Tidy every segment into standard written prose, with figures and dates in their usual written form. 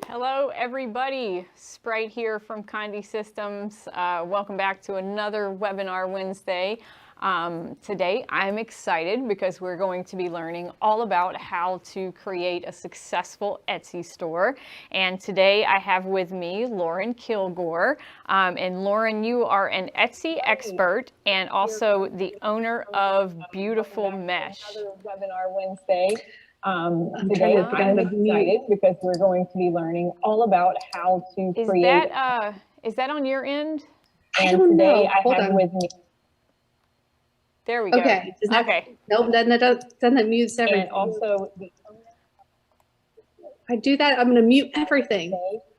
Hello everybody, Sprite here from Conde Systems. Welcome back to another Webinar Wednesday. Today I'm excited because we're going to be learning all about how to create a successful Etsy store. And today I have with me Lauren Kilgore. And Lauren, you are an Etsy expert and also the owner of BeautifulMesh. Another Webinar Wednesday. Today I'm excited because we're going to be learning all about how to create. Is that on your end? And today I have with me. There we go. Okay. Okay. Nope, then that mutes everything. And also, I do that, I'm going to mute everything.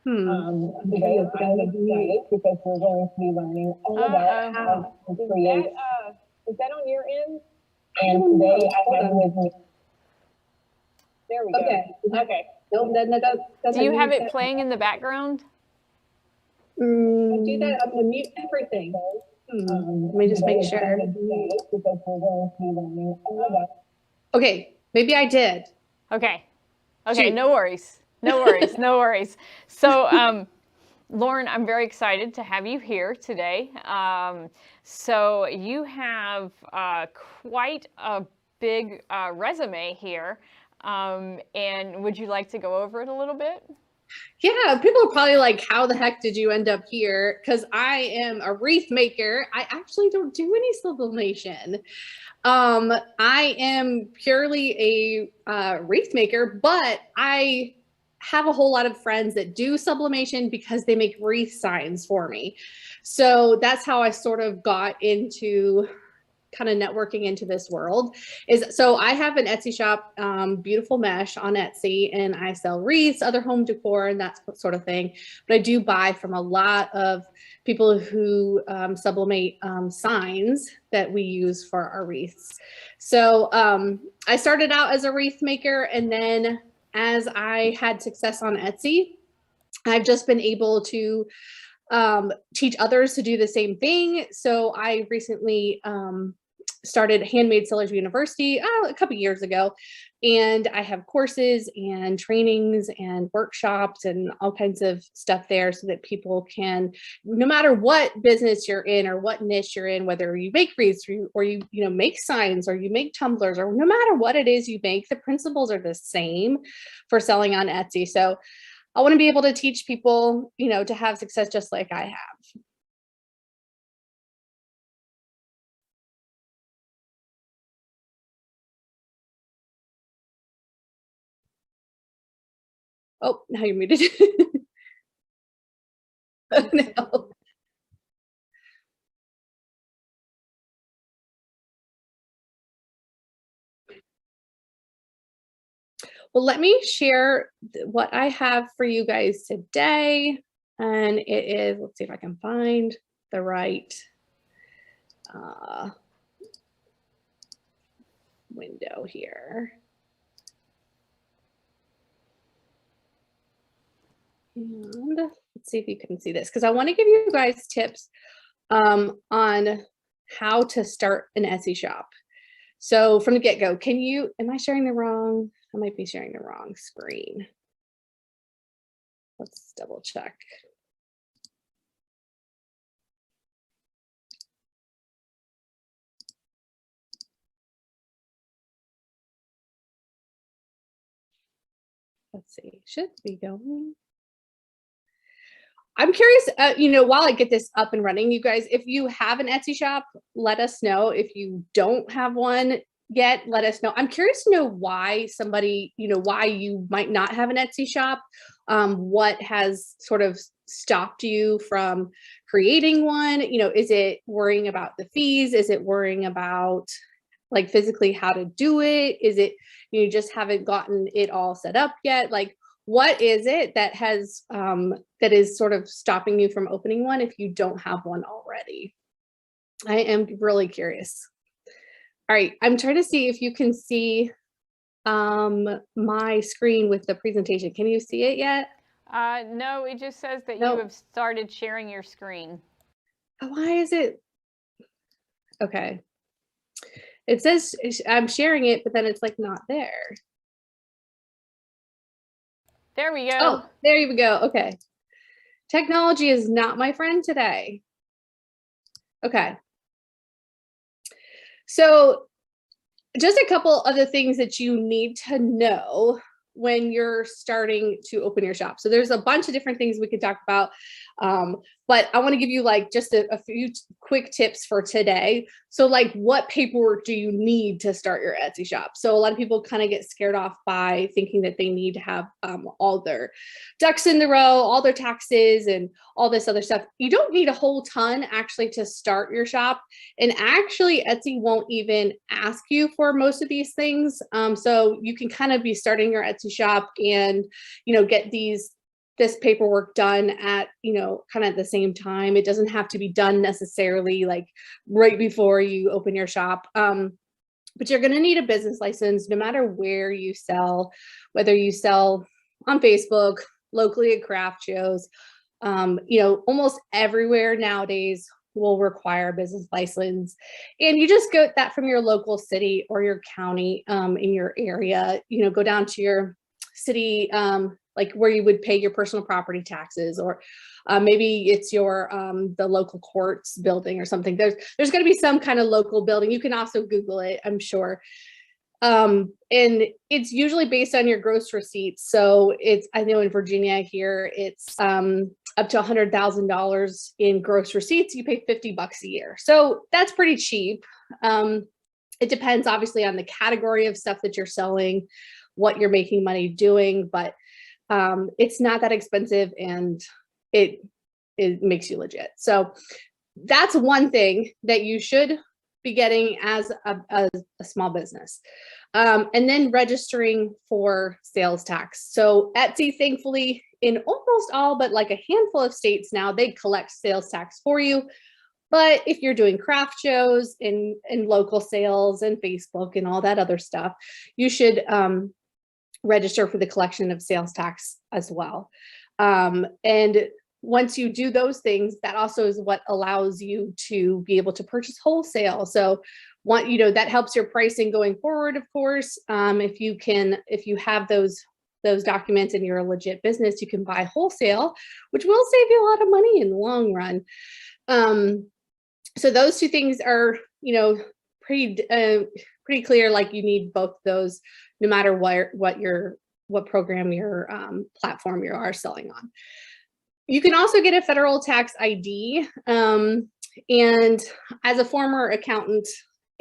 Today I'm excited because we're going to be learning all about how to create. Is that on your end? And today I have with me. There we go. Okay. Nope, then do you have it playing in the background? I do that, I'm going to mute everything. Let me just make sure. Okay, maybe I did. Okay. Okay, no worries. No worries. No worries. So, Lauren, I'm very excited to have you here today. So you have quite a big resume here. And would you like to go over it a little bit? Yeah, people are probably like, how the heck did you end up here? Because I am a wreath maker. I actually don't do any sublimation. I am purely a wreath maker, but I have a whole lot of friends that do sublimation because they make wreath signs for me. So that's how I sort of got into kind of networking into this world. So I have an Etsy shop, BeautifulMesh on Etsy, and I sell wreaths, other home decor, and that sort of thing. But I do buy from a lot of people who sublimate signs that we use for our wreaths. So I started out as a wreath maker, and then as I had success on Etsy, I've just been able to teach others to do the same thing. So I recently started Handmade Sellers University a couple years ago, and I have courses and trainings and workshops and all kinds of stuff there so that people can, no matter what business you're in or what niche you're in, whether you make wreaths or you make signs or you make tumblers, or no matter what it is you make, the principles are the same for selling on Etsy. So I want to be able to teach people, to have success just like I have. Oh, now you're muted. Oh, no. Well, let me share what I have for you guys today. And it is, let's see if I can find the right window here. And let's see if you can see this, because I want to give you guys tips on how to start an Etsy shop. So from the get-go, am I sharing the wrong? I might be sharing the wrong screen. Let's double check. Let's see, should be going. I'm curious, while I get this up and running, you guys, if you have an Etsy shop, let us know. If you don't have one yet, let us know. I'm curious to know why somebody, why you might not have an Etsy shop, what has sort of stopped you from creating one? You know, is it worrying about the fees? Is it worrying about like physically how to do it? Is it you just haven't gotten it all set up yet? Like, what is it that has that is sort of stopping you from opening one if you don't have one already? I am really curious. All right, I'm trying to see if you can see my screen with the presentation. Can you see it yet? No, it just says that you Nope. have started sharing your screen. Why is it? Okay. It says I'm sharing it, but then it's like not there. There we go. Oh, there you go. Okay. Technology is not my friend today. Okay. So just a couple of the things that you need to know when you're starting to open your shop. So there's a bunch of different things we could talk about, but I want to give you like just a few quick tips for today. So like, what paperwork do you need to start your Etsy shop? So a lot of people kind of get scared off by thinking that they need to have all their ducks in the row, all their taxes and all this other stuff. You don't need a whole ton actually to start your shop. And actually Etsy won't even ask you for most of these things. So you can kind of be starting your Etsy shop and, you know, get this paperwork done at, you know, kind of at the same time. It doesn't have to be done necessarily like right before you open your shop. But you're going to need a business license no matter where you sell, whether you sell on Facebook, locally at craft shows, you know, almost everywhere nowadays will require a business license. And you just get that from your local city or your county in your area. You know, go down to your city, like where you would pay your personal property taxes, or maybe it's your the local courts building or something. There's going to be some kind of local building. You can also Google it, I'm sure. And it's usually based on your gross receipts. So it's, I know in Virginia here, it's up to $100,000 in gross receipts. You pay $50 a year. So that's pretty cheap. It depends obviously on the category of stuff that you're selling, what you're making money doing, but it's not that expensive and it makes you legit. So that's one thing that you should be getting as a small business. And then registering for sales tax. So Etsy, thankfully, in almost all but like a handful of states now, they collect sales tax for you. But if you're doing craft shows and local sales and Facebook and all that other stuff, you should register for the collection of sales tax as well. And once you do those things, that also is what allows you to be able to purchase wholesale. So you know, that helps your pricing going forward, of course. If you have those documents and you're a legit business, you can buy wholesale, which will save you a lot of money in the long run. So those two things are, you know, pretty clear. Like you need both those, no matter what program your platform you are selling on. You can also get a federal tax ID. And as a former accountant,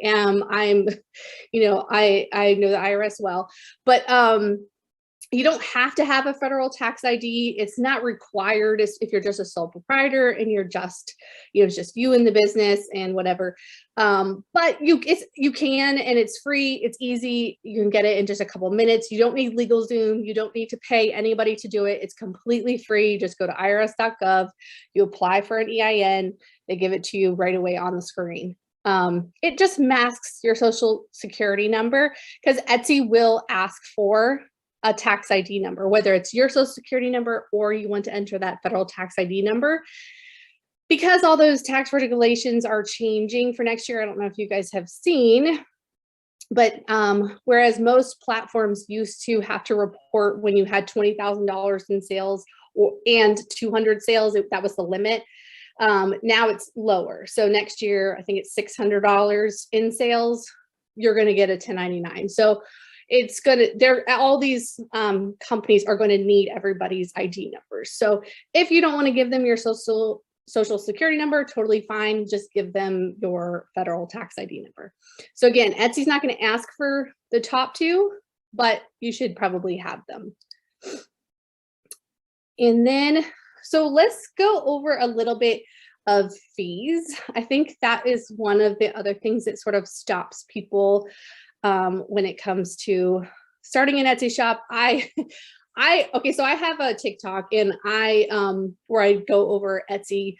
I'm, you know, I know the IRS well, but you don't have to have a federal tax ID. It's not required if you're just a sole proprietor and you're just, you know, it's just you in the business and whatever. But you can, and it's free. It's easy. You can get it in just a couple minutes. You don't need LegalZoom. You don't need to pay anybody to do it. It's completely free. Just go to irs.gov. You apply for an EIN. They give it to you right away on the screen. It just masks your social security number because Etsy will ask for a tax ID number, whether it's your social security number or you want to enter that federal tax ID number. Because all those tax regulations are changing for next year, I don't know if you guys have seen, but whereas most platforms used to have to report when you had $20,000 in sales and 200 sales, that was the limit. Now it's lower. So next year, I think it's $600 in sales, you're going to get a 1099. So it's all these companies are going to need everybody's ID numbers. So if you don't want to give them your social security number, totally fine. Just give them your federal tax ID number. So again, Etsy's not going to ask for the top two, but you should probably have them. And then, so let's go over a little bit of fees. I think that is one of the other things that sort of stops people when it comes to starting an Etsy shop. Okay, so I have a TikTok and where I go over Etsy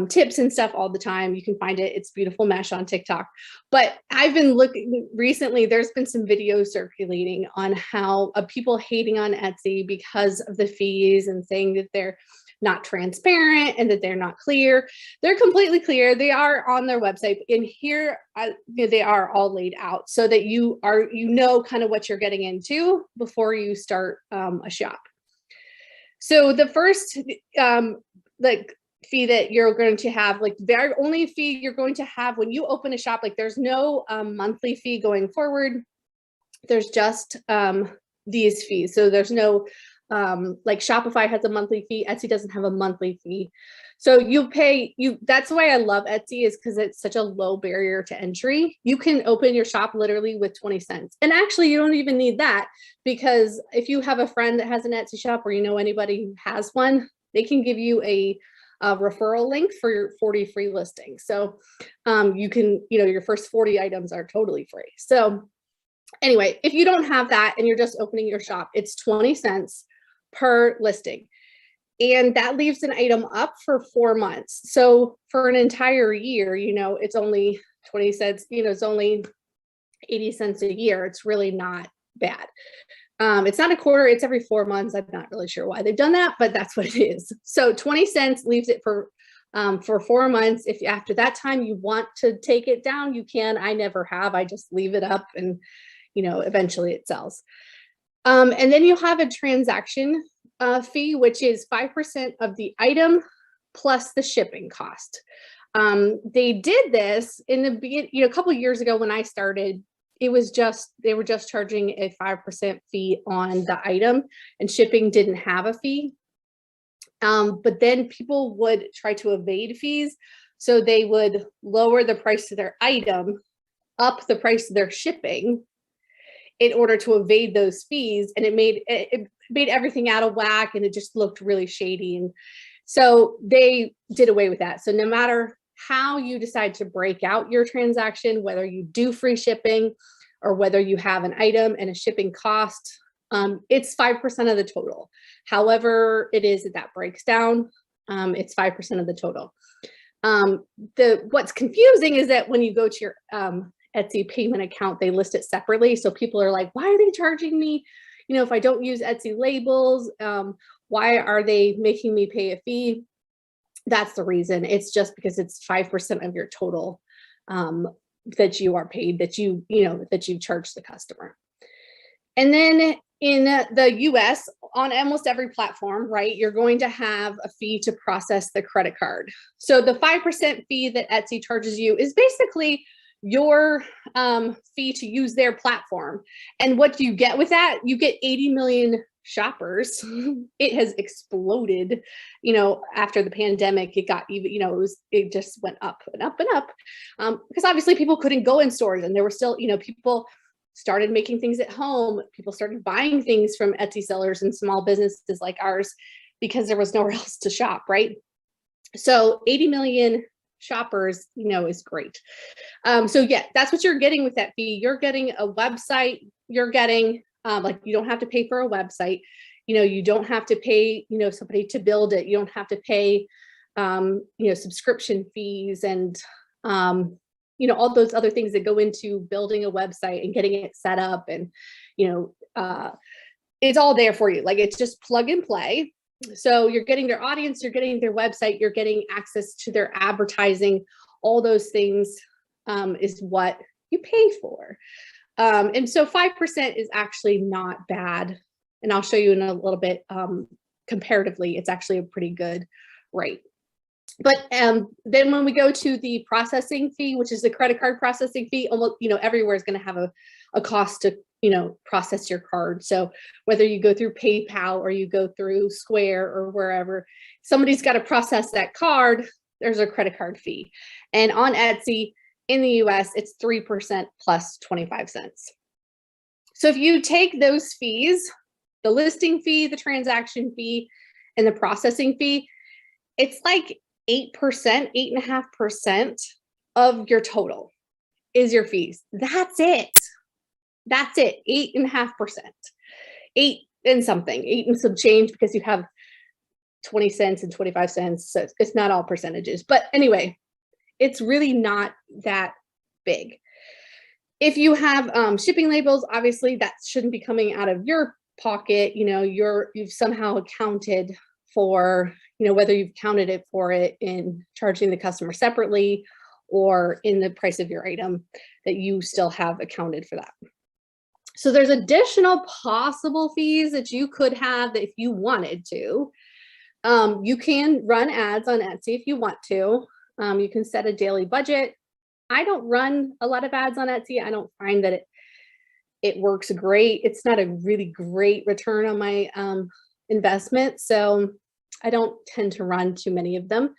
tips and stuff all the time. You can find it. It's BeautifulMesh on TikTok. But I've been looking recently, there's been some videos circulating on how people hating on Etsy because of the fees and saying that they're not transparent and that they're not clear. They're completely clear. They are on their website, and here they are all laid out so that you know kind of what you're getting into before you start a shop. So the first fee that you're going to have, like the only fee you're going to have when you open a shop, like there's no monthly fee going forward. There's just these fees. So there's no like Shopify has a monthly fee. Etsy doesn't have a monthly fee. So that's why I love Etsy, is because it's such a low barrier to entry. You can open your shop literally with 20 cents. And actually you don't even need that, because if you have a friend that has an Etsy shop or you know anybody who has one, they can give you a referral link for your 40 free listings. So you can, your first 40 items are totally free. So anyway, if you don't have that and you're just opening your shop, it's 20 cents per listing. And that leaves an item up for 4 months. So for an entire year, it's only 20 cents, it's only 80 cents a year. It's really not bad. It's not a quarter, it's every 4 months. I'm not really sure why they've done that, but that's what it is. So 20 cents leaves it for 4 months. If after that time you want to take it down, you can. I never have. I just leave it up and, eventually it sells. And then you'll have a transaction fee, which is 5% of the item plus the shipping cost. They did this in the beginning, a couple of years ago when I started. They were just charging a 5% fee on the item, and shipping didn't have a fee. But then people would try to evade fees. So they would lower the price of their item, up the price of their shipping in order to evade those fees. And it made everything out of whack, and it just looked really shady. And so they did away with that. So no matter how you decide to break out your transaction, whether you do free shipping or whether you have an item and a shipping cost, it's 5% of the total. However it is that breaks down, it's 5% of the total. What's confusing is that when you go to your Etsy payment account, they list it separately. So people are like, why are they charging me? If I don't use Etsy labels, why are they making me pay a fee? That's the reason. It's just because it's 5% of your total that you are paid, that you charge the customer. And then in the US, on almost every platform, right, you're going to have a fee to process the credit card. So the 5% fee that Etsy charges you is basically your fee to use their platform. And what do you get with that? You get 80 million shoppers. It has exploded, after the pandemic. It got even, it just went up and up and up, because obviously people couldn't go in stores, and there were still, people started making things at home. People started buying things from Etsy sellers and small businesses like ours because there was nowhere else to shop, right? So 80 million shoppers, is great. So yeah, that's what you're getting with that fee. You're getting a website. You're getting you don't have to pay for a website. You don't have to pay, somebody to build it. You don't have to pay, subscription fees and, all those other things that go into building a website and getting it set up. And, it's all there for you. Like, it's just plug and play. So you're getting their audience, you're getting their website, you're getting access to their advertising. All those things is what you pay for. And so 5% is actually not bad. And I'll show you in a little bit, comparatively, it's actually a pretty good rate. But then when we go to the processing fee, which is the credit card processing fee, almost, everywhere is going to have a cost to, process your card. So whether you go through PayPal or you go through Square or wherever, somebody's got to process that card. There's a credit card fee. And on Etsy in the US, it's 3% plus 25 cents. So if you take those fees, the listing fee, the transaction fee, and the processing fee, it's like 8%, 8.5% of your total is your fees. That's it. That's it. 8.5%. 8 and something, 8 and some change, because you have 20 cents and 25 cents. So it's not all percentages. But anyway, it's really not that big. If you have shipping labels, obviously that shouldn't be coming out of your pocket. You know, you've somehow accounted for, you know, whether you've counted it for it in charging the customer separately or in the price of your item, that you still have accounted for that. So there's additional possible fees that you could have that if you wanted to. You can run ads on Etsy if you want to. You can set a daily budget. I don't run a lot of ads on Etsy. I don't find that it works great. It's not a really great return on my investment, so I don't tend to run too many of them.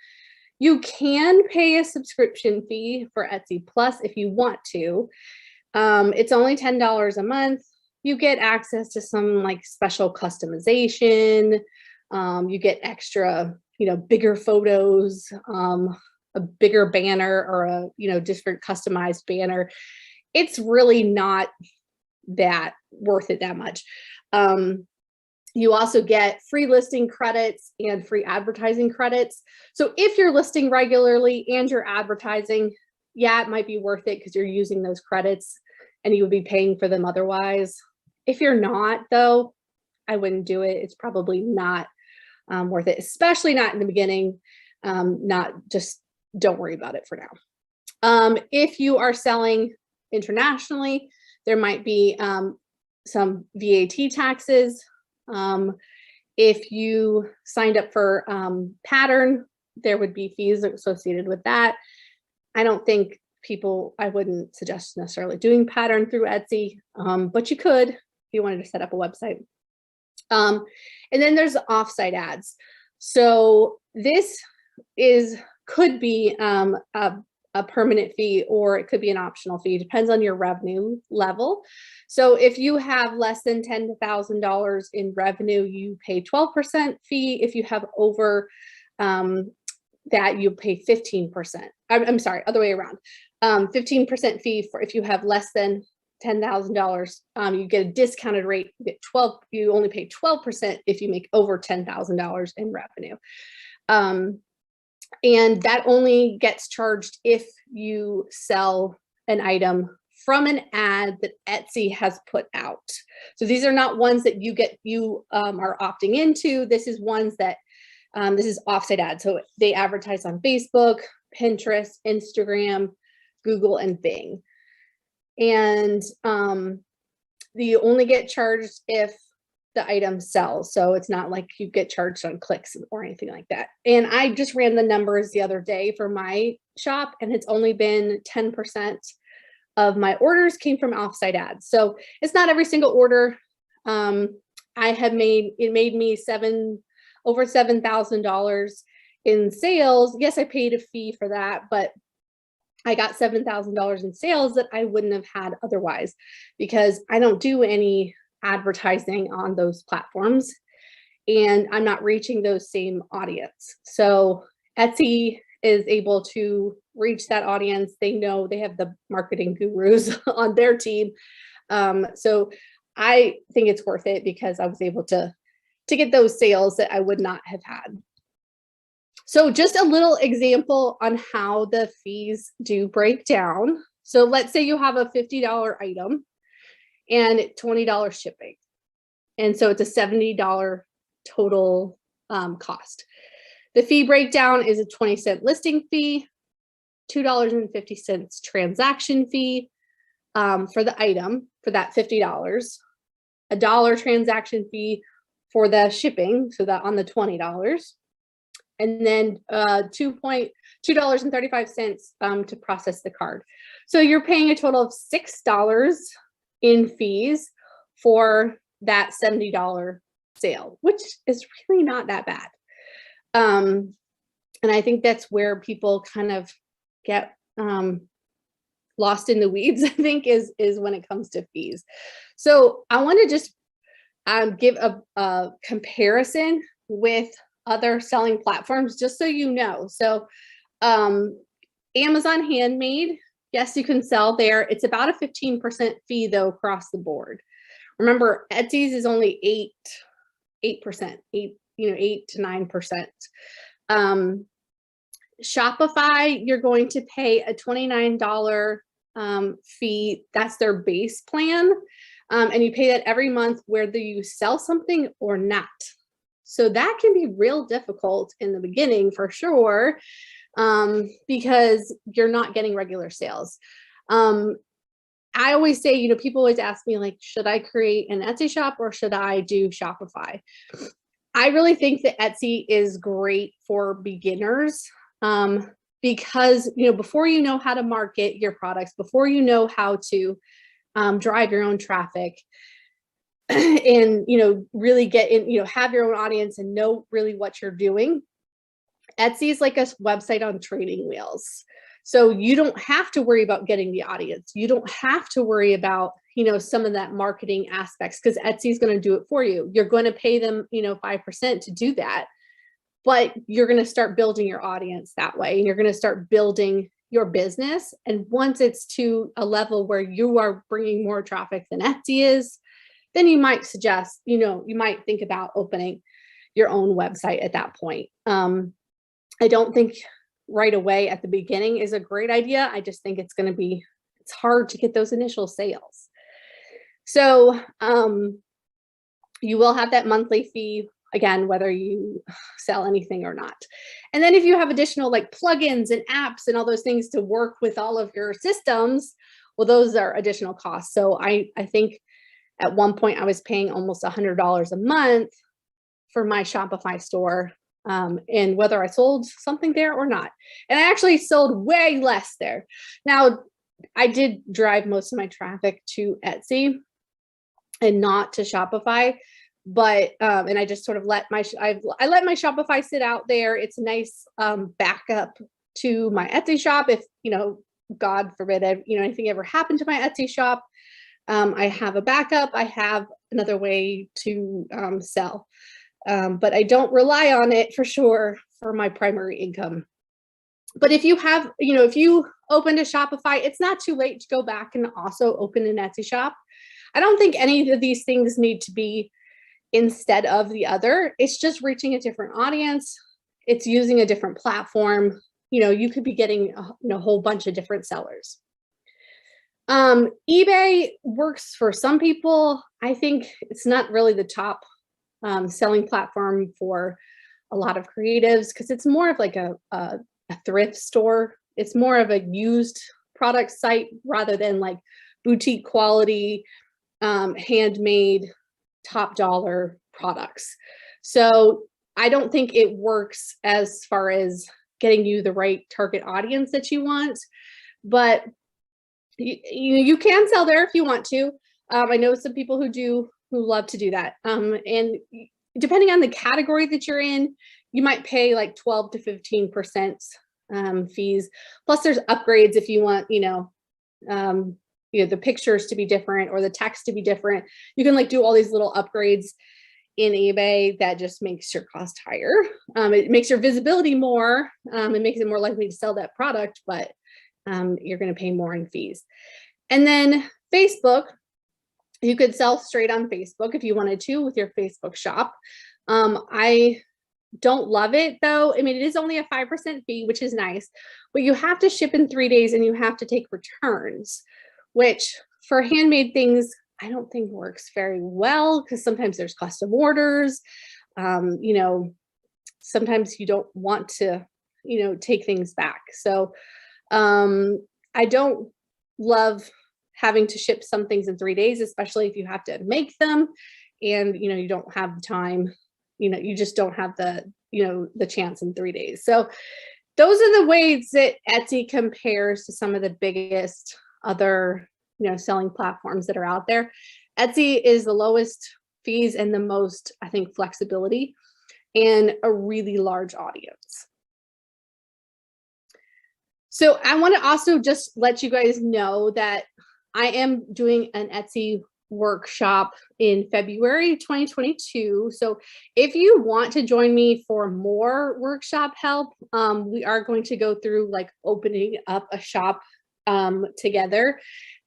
You can pay a subscription fee for Etsy Plus if you want to. It's only $10 a month. You get access to some like special customization. You get extra, you know, bigger photos, a bigger banner, or a, you know, different customized banner. It's really not that worth it that much. You also get free listing credits and free advertising credits. So if you're listing regularly and you're advertising, yeah, it might be worth it because you're using those credits and you would be paying for them otherwise. If you're not, though, I wouldn't do it. It's probably not worth it, especially not in the beginning. Don't worry about it for now. If you are selling internationally, there might be some VAT taxes. If you signed up for pattern, there would be fees associated with that. I wouldn't suggest necessarily doing pattern through Etsy, but you could if you wanted to set up a website. And then there's the offsite ads. So this could be a permanent fee, or it could be an optional fee. Depends on your revenue level. So if you have less than $10,000 in revenue, you pay 12% fee. If you have over that, you pay 15%. I'm sorry, other way around. 15% fee for if you have less than $10,000. You get a discounted rate. You only pay 12% if you make over $10,000 in revenue. And that only gets charged if you sell an item from an ad that Etsy has put out. So these are not ones that you are opting into. This is ones that this is offsite ads. So they advertise on Facebook, Pinterest, Instagram, Google, and Bing. And you only get charged if the item sells. So it's not like you get charged on clicks or anything like that. And I just ran the numbers the other day for my shop, and it's only been 10% of my orders came from offsite ads. So it's not every single order. It made me over $7,000 in sales. Yes, I paid a fee for that, but I got $7,000 in sales that I wouldn't have had otherwise, because I don't do any advertising on those platforms and I'm not reaching those same audience. So Etsy is able to reach that audience. They know they have the marketing gurus on their team. So I think it's worth it because I was able to get those sales that I would not have had. So just a little example on how the fees do break down. So let's say you have a $50 item and $20 shipping. And so it's a $70 total cost. The fee breakdown is a 20-cent listing fee, $2.50 transaction fee for the item for that $50, $1 transaction fee for the shipping, so that on the $20, and then $2.35 to process the card. So you're paying a total of $6 in fees for that $70 sale, which is really not that bad. And I think that's where people kind of get lost in the weeds, I think, is when it comes to fees. So I want to just give a comparison with other selling platforms, just so you know. So Amazon Handmade, yes, you can sell there. It's about a 15% fee though across the board. Remember, Etsy's is only 8%, 8 to 9%. Shopify, you're going to pay a $29 fee. That's their base plan. And you pay that every month whether you sell something or not. So that can be real difficult in the beginning for sure, because you're not getting regular sales. I always say, you know, people always ask me like, should I create an Etsy shop or should I do Shopify? I really think that Etsy is great for beginners, because, you know, before you know how to market your products, before you know how to drive your own traffic and, you know, really get in, you know, have your own audience and know really what you're doing, Etsy is like a website on training wheels. So you don't have to worry about getting the audience. You don't have to worry about, you know, some of that marketing aspects, because Etsy is going to do it for you. You're going to pay them, you know, 5% to do that, but you're going to start building your audience that way. And you're going to start building your business. And once it's to a level where you are bringing more traffic than Etsy is, then you might suggest, you know, you might think about opening your own website at that point. I don't think right away at the beginning is a great idea. I just think it's hard to get those initial sales. So you will have that monthly fee, again, whether you sell anything or not. And then if you have additional like plugins and apps and all those things to work with all of your systems, well, those are additional costs. So I think at one point I was paying almost $100 a month for my Shopify store, and whether I sold something there or not. And I actually sold way less there. Now, I did drive most of my traffic to Etsy and not to Shopify, but and I just sort of let my Shopify sit out there. It's a nice backup to my Etsy shop. If, you know, God forbid, you know, anything ever happened to my Etsy shop, I have a backup. I have another way to sell. But I don't rely on it for sure for my primary income. But if you have, you know, if you opened a Shopify, it's not too late to go back and also open an Etsy shop. I don't think any of these things need to be instead of the other. It's just reaching a different audience. It's using a different platform. You know, you could be getting a whole bunch of different sellers. eBay works for some people. I think it's not really the top selling platform for a lot of creatives, because it's more of like a thrift store. It's more of a used product site rather than like boutique quality, handmade, top dollar products. So I don't think it works as far as getting you the right target audience that you want, but you can sell there if you want to. I know some people who love to do that. And depending on the category that you're in, you might pay like 12 to 15% fees. Plus there's upgrades if you want, you know, the pictures to be different or the text to be different. You can like do all these little upgrades in eBay that just makes your cost higher. It makes your visibility more, it makes it more likely to sell that product, but you're going to pay more in fees. And then Facebook, you could sell straight on Facebook if you wanted to with your Facebook shop. I don't love it though. I mean, it is only a 5% fee, which is nice, but you have to ship in 3 days and you have to take returns, which for handmade things, I don't think works very well, because sometimes there's custom orders. You know, sometimes you don't want to, you know, take things back. So I don't love having to ship some things in 3 days, especially if you have to make them and, you know, you don't have the time, you know, you just don't have the, you know, the chance in 3 days. So those are the ways that Etsy compares to some of the biggest other, you know, selling platforms that are out there. Etsy is the lowest fees and the most, I think, flexibility and a really large audience. So I want to also just let you guys know that I am doing an Etsy workshop in February 2022. So if you want to join me for more workshop help, we are going to go through like opening up a shop together,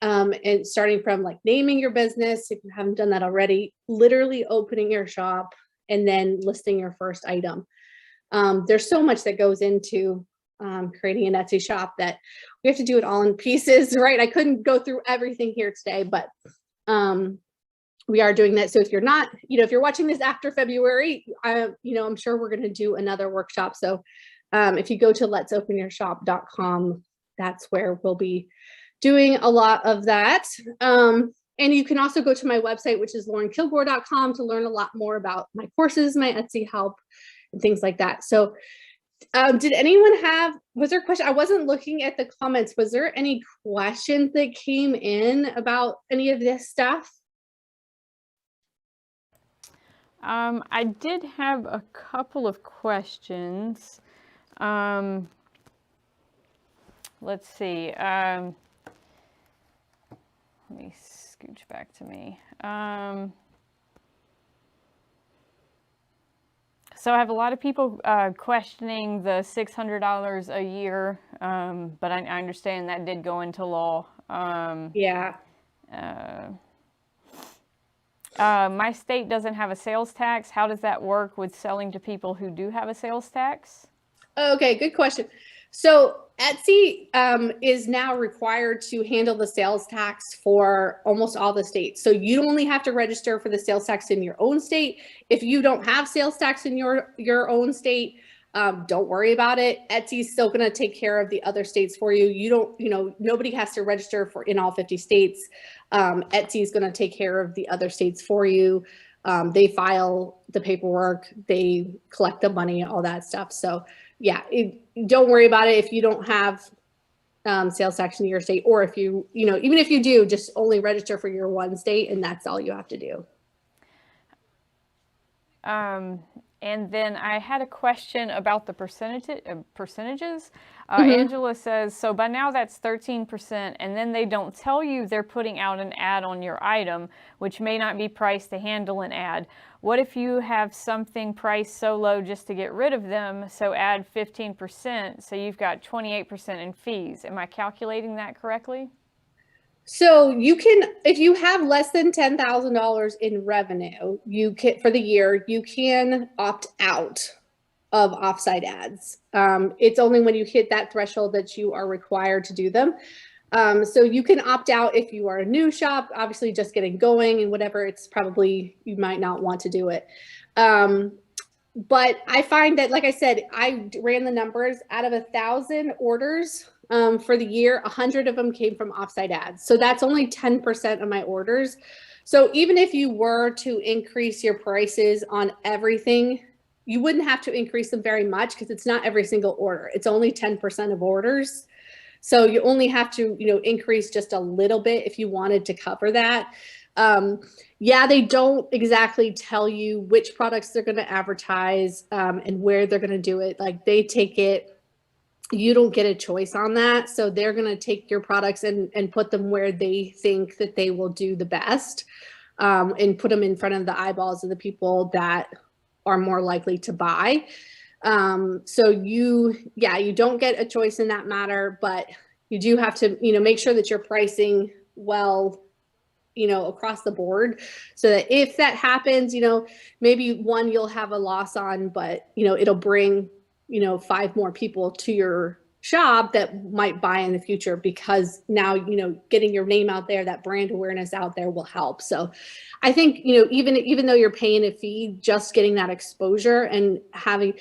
and starting from like naming your business, if you haven't done that already, literally opening your shop and then listing your first item. There's so much that goes into creating an Etsy shop that we have to do it all in pieces, right? I couldn't go through everything here today, but we are doing that. So if you're not, if you're watching this after February, I'm sure we're going to do another workshop. So if you go to let'sopenyourshop.com, that's where we'll be doing a lot of that. And you can also go to my website, which is laurenkilgore.com, to learn a lot more about my courses, my Etsy help, and things like that. So did anyone was there a question? I wasn't looking at the comments. Was there any questions that came in about any of this stuff? I did have a couple of questions. Let's see. Let me scooch back to me. So I have a lot of people questioning the $600 a year, but I understand that did go into law. Yeah. My state doesn't have a sales tax. How does that work with selling to people who do have a sales tax? Okay, good question. So Etsy is now required to handle the sales tax for almost all the states. So you only have to register for the sales tax in your own state. If you don't have sales tax in your own state, don't worry about it. Etsy's still going to take care of the other states for you. You don't, nobody has to register in all 50 states. Etsy's going to take care of the other states for you. They file the paperwork, they collect the money, all that stuff. So yeah, don't worry about it if you don't have sales tax in your state, or if you, even if you do, just only register for your one state, and that's all you have to do. And then I had a question about the percentages. Angela says, so by now that's 13%, and then they don't tell you they're putting out an ad on your item, which may not be priced to handle an ad. What if you have something priced so low just to get rid of them, so add 15%, so you've got 28% in fees? Am I calculating that correctly? So you can, if you have less than $10,000 in revenue, you can, for the year, you can opt out of offsite ads. It's only when you hit that threshold that you are required to do them. So you can opt out if you are a new shop, obviously just getting going and whatever, it's probably, you might not want to do it. But I find that, like I said, I ran the numbers out of 1,000 orders for the year, 100 of them came from offsite ads. So that's only 10% of my orders. So even if you were to increase your prices on everything, you wouldn't have to increase them very much because it's not every single order. It's only 10% of orders. So you only have to, increase just a little bit if you wanted to cover that. Yeah, they don't exactly tell you which products they're going to advertise and where they're going to do it. Like they take it, you don't get a choice on that. So they're going to take your products and put them where they think that they will do the best, and put them in front of the eyeballs of the people that are more likely to buy. So you don't get a choice in that matter, but you do have to, make sure that you're pricing well, across the board, so that if that happens, maybe one you'll have a loss on, but, it'll bring, 5 more people to your shop that might buy in the future, because now, getting your name out there, that brand awareness out there will help. So I think, even though you're paying a fee, just getting that exposure and having,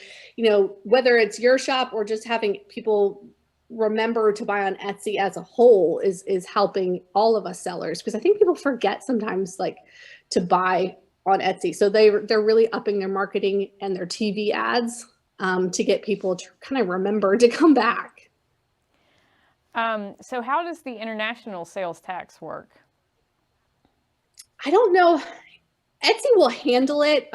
whether it's your shop or just having people remember to buy on Etsy as a whole is helping all of us sellers, because I think people forget sometimes, like, to buy on Etsy. So they're really upping their marketing and their TV ads to get people to kind of remember to come back. So how does the international sales tax work? I don't know. Etsy will handle it.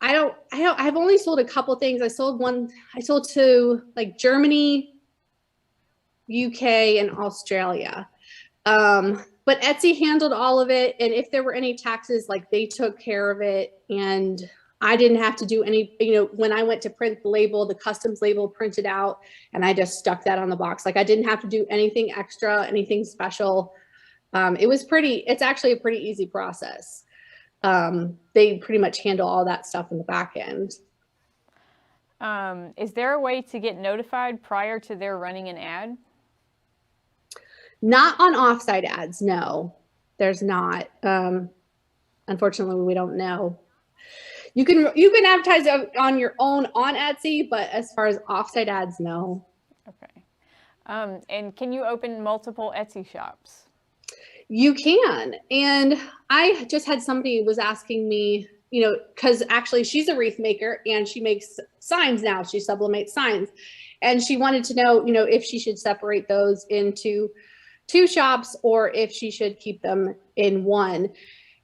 I've only sold a couple things. I sold to like Germany, UK, and Australia. But but Etsy handled all of it. And if there were any taxes, like they took care of it. And I didn't have to do any, when I went to print the label, the customs label printed out, and I just stuck that on the box. Like I didn't have to do anything extra, anything special. It's actually a pretty easy process. They pretty much handle all that stuff in the back end. Is there a way to get notified prior to their running an ad? Not on offsite ads, no, there's not. Unfortunately, we don't know. You can advertise on your own on Etsy, but as far as offsite ads, no. Okay. And can you open multiple Etsy shops? You can. And I just had somebody was asking me, because actually she's a wreath maker and she makes signs now. She sublimates signs. And she wanted to know, if she should separate those into 2 shops or if she should keep them in one.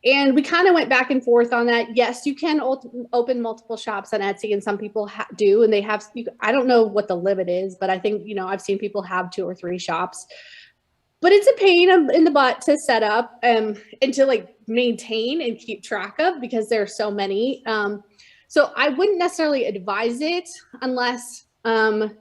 And we kind of went back and forth on that. Yes, you can open multiple shops on Etsy, and some people do, and they have, I don't know what the limit is, but I think, I've seen people have 2 or 3 shops. But it's a pain in the butt to set up and to like maintain and keep track of, because there are so many. So I wouldn't necessarily advise it unless, the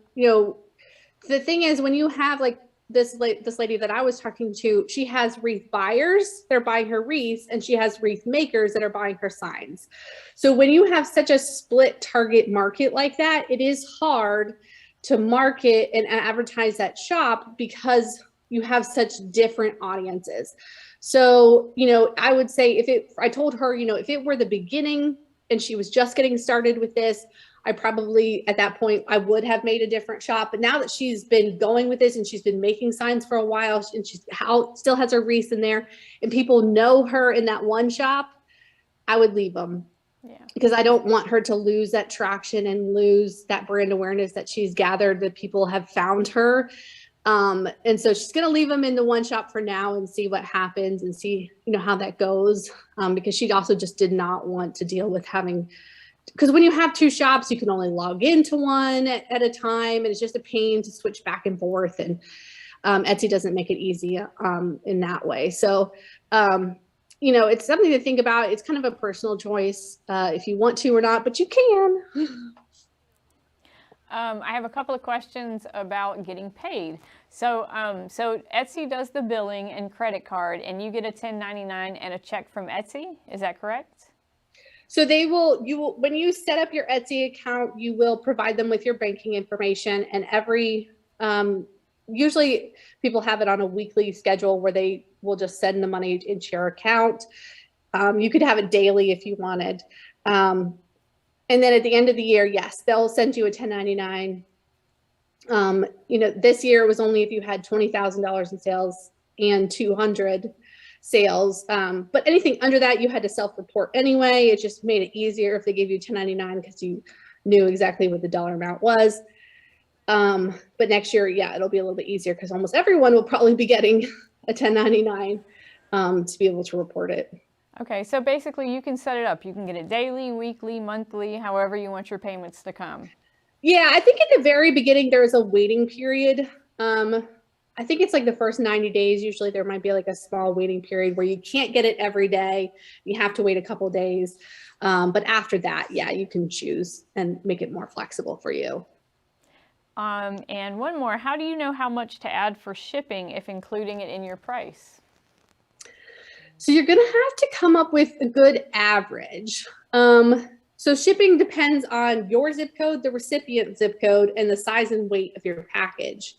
thing is, when you have like this lady that I was talking to, she has wreath buyers, they're buying her wreaths, and she has wreath makers that are buying her signs. So when you have such a split target market like that, it is hard to market and advertise that shop because you have such different audiences. So, I would say I told her, if it were the beginning and she was just getting started with this, I probably, at that point, I would have made a different shop. But now that she's been going with this and she's been making signs for a while, and she still has her wreaths in there, and people know her in that one shop, I would leave them. Yeah. Because I don't want her to lose that traction and lose that brand awareness that she's gathered, that people have found her. And so she's going to leave them in the one shop for now and see what happens and see, how that goes. Because she also just did not want to deal with because when you have 2 shops, you can only log into one at a time, and it's just a pain to switch back and forth. And Etsy doesn't make it easy in that way. So, it's something to think about. It's kind of a personal choice if you want to or not, but you can. I have a couple of questions about getting paid. So Etsy does the billing and credit card, and you get a 1099 and a check from Etsy. Is that correct? So when you set up your Etsy account, you will provide them with your banking information, and usually people have it on a weekly schedule where they will just send the money into your account. You could have it daily if you wanted. And then at the end of the year, yes, they'll send you a 1099. This year it was only if you had $20,000 in sales and 200 sales. But anything under that, you had to self-report anyway. It just made it easier if they gave you 1099 because you knew exactly what the dollar amount was. But next year, yeah, it'll be a little bit easier because almost everyone will probably be getting a 1099 to be able to report it. Okay, so basically you can set it up. You can get it daily, weekly, monthly, however you want your payments to come. Yeah, I think at the very beginning there is a waiting period. I think it's like the first 90 days. Usually there might be like a small waiting period where you can't get it every day. You have to wait a couple days. But after that, yeah, you can choose and make it more flexible for you. And one more, how do you know how much to add for shipping if including it in your price? So you're going to have to come up with a good average. So shipping depends on your zip code, the recipient zip code, and the size and weight of your package.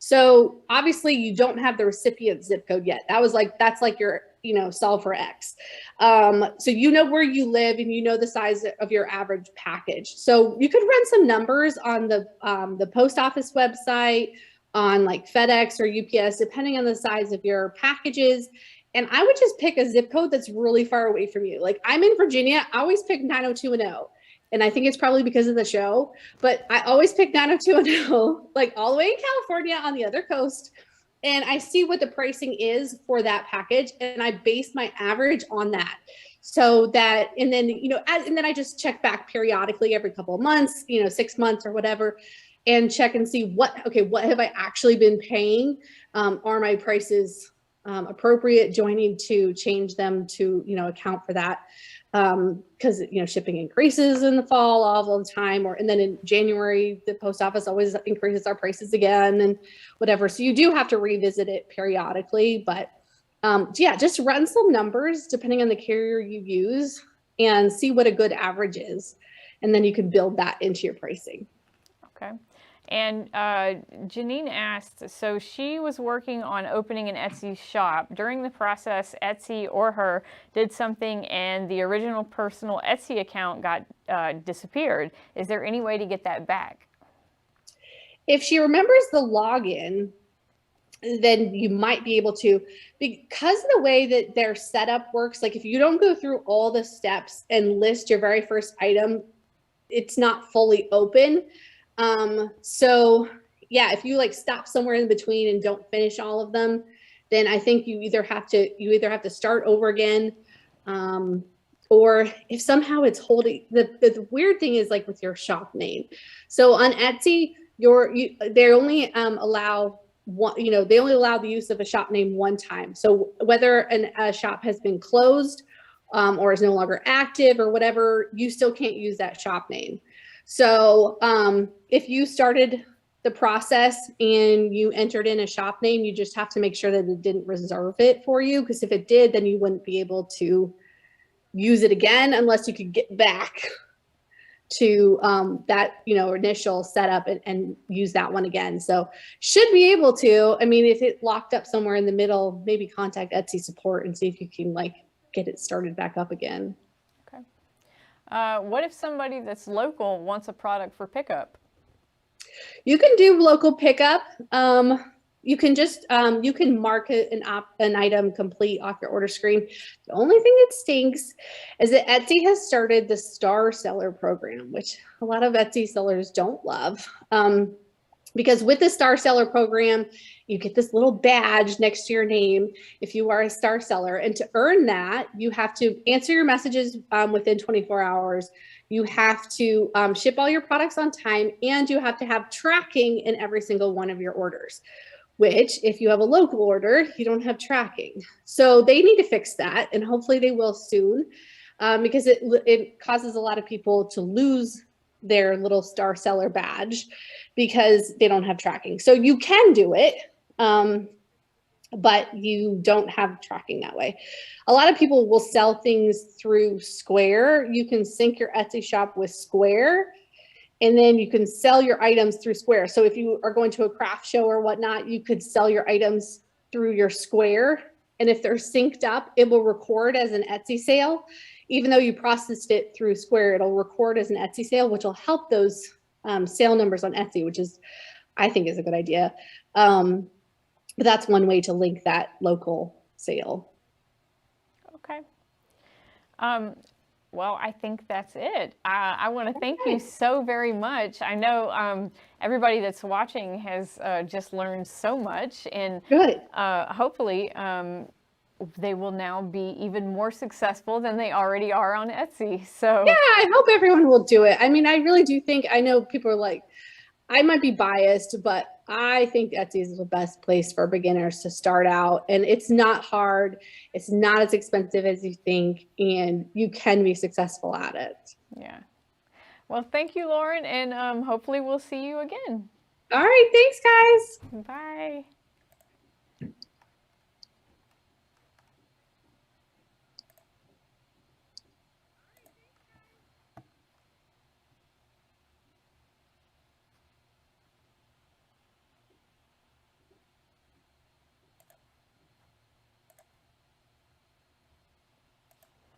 So obviously you don't have the recipient zip code yet. That's like your, solve for X. So you know where you live and you know the size of your average package. So you could run some numbers on the post office website, on like FedEx or UPS, depending on the size of your packages. And I would just pick a zip code that's really far away from you. Like I'm in Virginia, I always pick 90210. And I think it's probably because of the show, but I always pick 90210, like all the way in California on the other coast. And I see what the pricing is for that package. And I base my average on that. So that, and then, and then I just check back periodically every couple of months, 6 months or whatever, and check and see what have I actually been paying? Are my prices appropriate, do I need to change them to, account for that? Because, shipping increases in the fall all the time, and then in January, the post office always increases our prices again and whatever. So you do have to revisit it periodically, but yeah, just run some numbers depending on the carrier you use and see what a good average is. And then you can build that into your pricing. Okay. And Janine asked, so she was working on opening an Etsy shop. During the process, Etsy or her did something and the original personal Etsy account got disappeared. Is there any way to get that back? If she remembers the login, then you might be able to, because the way that their setup works, like if you don't go through all the steps and list your very first item, it's not fully open. So yeah, if you like stop somewhere in between and don't finish all of them, then I think you either have to start over again, or if somehow it's holding, the weird thing is like with your shop name. So on Etsy, they only allow one, they only allow the use of a shop name one time. So whether a shop has been closed or is no longer active or whatever, you still can't use that shop name. So if you started the process and you entered in a shop name, you just have to make sure that it didn't reserve it for you, because if it did, then you wouldn't be able to use it again unless you could get back to that initial setup and use that one again. So should be able to. I mean, if it locked up somewhere in the middle, maybe contact Etsy support and see if you can like get it started back up again. Okay. What if somebody that's local wants a product for pickup? You can do local pickup. You can just you can mark an item complete off your order screen. The only thing that stinks is that Etsy has started the Star Seller program, which a lot of Etsy sellers don't love. Because with the Star Seller program, you get this little badge next to your name if you are a star seller. And to earn that, you have to answer your messages within 24 hours. You have to ship all your products on time, and you have to have tracking in every single one of your orders, which if you have a local order, you don't have tracking. So they need to fix that, and hopefully they will soon, because it causes a lot of people to lose their little star seller badge because they don't have tracking. So you can do it, but you don't have tracking that way. A lot of people will sell things through Square. You can sync your Etsy shop with Square, and then you can sell your items through Square. So if you are going to a craft show or whatnot, you could sell your items through your Square. And if they're synced up, it will record as an Etsy sale. Even though you processed it through Square, it'll record as an Etsy sale, which will help those sale numbers on Etsy, which is, I think, is a good idea. But that's one way to link that local sale. Okay. Well, I think that's it. I want to thank you so very much. I know everybody that's watching has just learned so much, and good. Hopefully they will now be even more successful than they already are on Etsy. So yeah, I hope everyone will do it. I mean, I really do think, I know people are like, I might be biased, but I think Etsy is the best place for beginners to start out. And it's not hard. It's not as expensive as you think, and you can be successful at it. Yeah. Well, thank you, Lauren, and hopefully we'll see you again. All right. Thanks, guys. Bye.